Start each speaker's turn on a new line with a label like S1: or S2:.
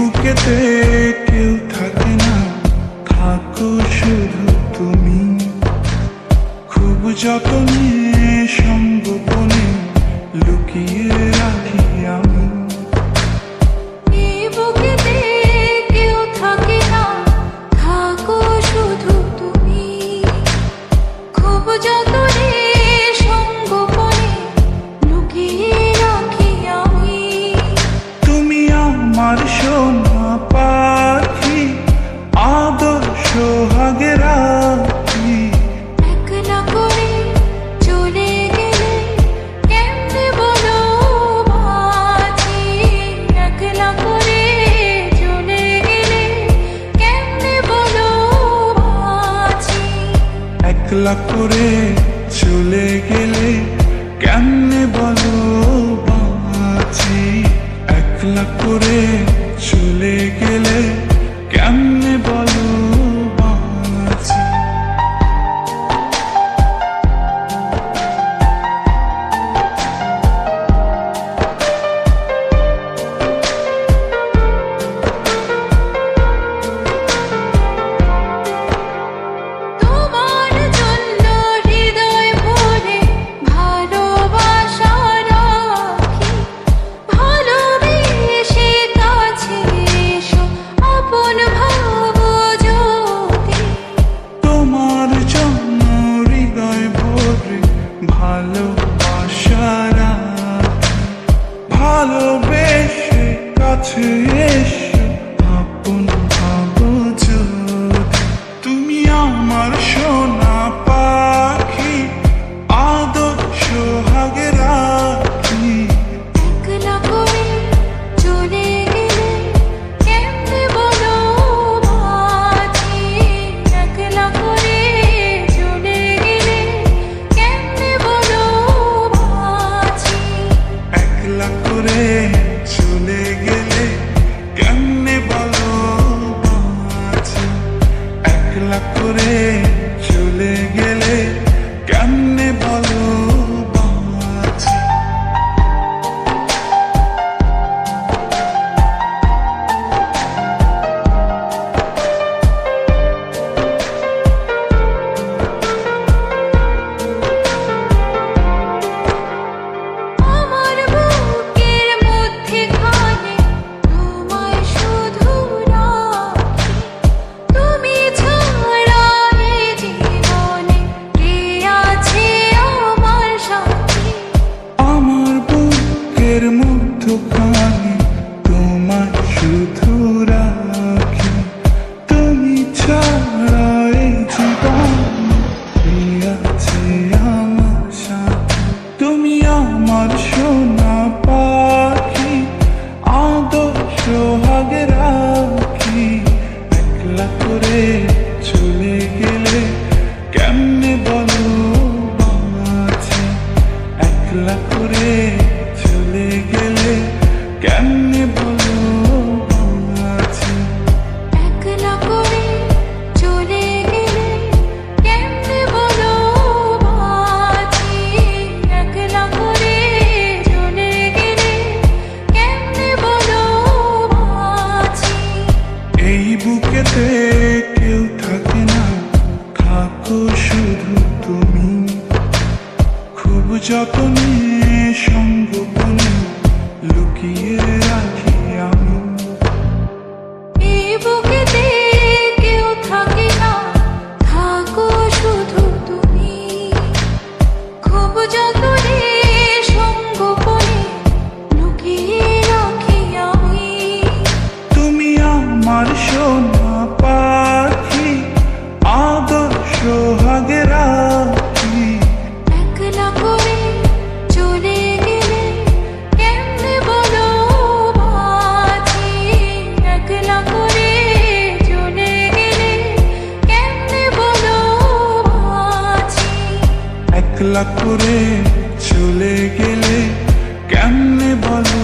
S1: বুকেতে কেউ থাকে না, থাকো শুধু তুমি। খুব যতনে সঙ্গোপনে লুকিয়ে রাখি আমি।
S2: এই বুকেতে কেউ থাকে না, থাকো শুধু তুমি। খুব যতনে সঙ্গোপনে লুকিয়ে রাখি আমি।
S1: তুমি আমার সোনা পাখি, আদর্শ হাগে রাখি।
S2: একলা করে চলে গেলে কেমনে বলো বাঁচি। একলা করে চলে গেলে কেমনে বলো বাঁচি।
S1: একলা করে চলে গেলে কেমনে বলো বাঁচি। একলা করে চলে গেলে কেমনে বলো বাঁচি।
S2: তোমার জন্য হৃদয় ভরে ভালোবাসা রাখি। ভালোবেসে কাছে এসো, আপন ভাবো যদি।
S1: তোমার জন্য হৃদয় ভরে ভালোবাসা রাখি। ভালোবেসে কাছে এসো, আপন ভাবো যদি। তুমি আমার সোনা পাখি, আদর্শ হাগে রাখি।
S2: একলা করে চলে গেলে কেমনে বলো বাঁচি। একলা করে চলে গেলে কেমনে বলো বাঁচি।
S1: একলা করে চলে গেলে কেমনে বলো বাঁচি। একলা করে চলে গেলে কেমনে বলো বাঁচি।
S2: আমার বুকের মধ্যে খানে তোমায় শুধু রাখি। তুমি ছাড়া এই জীবনে কে আছে আমার সাথী।
S1: আমার বুকের মধ্যখানে তোমায় শুধু রাখি। তুমি ছাড়া এই জীবনে কে আছে আমার সাথে। তুমি আমার সোনা পাখি, আদর্শ হাগে রাখি। একলা করে চলে গেলে কেমনে বলো বাঁচি। একলা করে চলে গেলে কেমনে বলো বাঁচি।
S2: একলা করে চলে গেলে কেমনে বলো বাঁচি। একলা করে চলে গেলে কেমনে বলো বাঁচি।
S1: এই বুকেতে কেউ থাকে না, থাকো শুধু তুমি। খুব যতনে সঙ্গোপনে লুকিয়ে রাখি আমি।
S2: এই বুকেতে কেউ থাকে না, থাকো শুধু তুমি। খুব যতনে সঙ্গোপনে লুকিয়ে রাখি আমি।
S1: তুমি আমার সোনা পাখি, আদর্শ হাগে রাখি।
S2: একলা করে চলে গেলে কেমনে বলো বাঁচি। একলা করে চলে গেলে কেমনে বলো বাঁচি।
S1: একলা করে চলে গেলে কেমনে বলো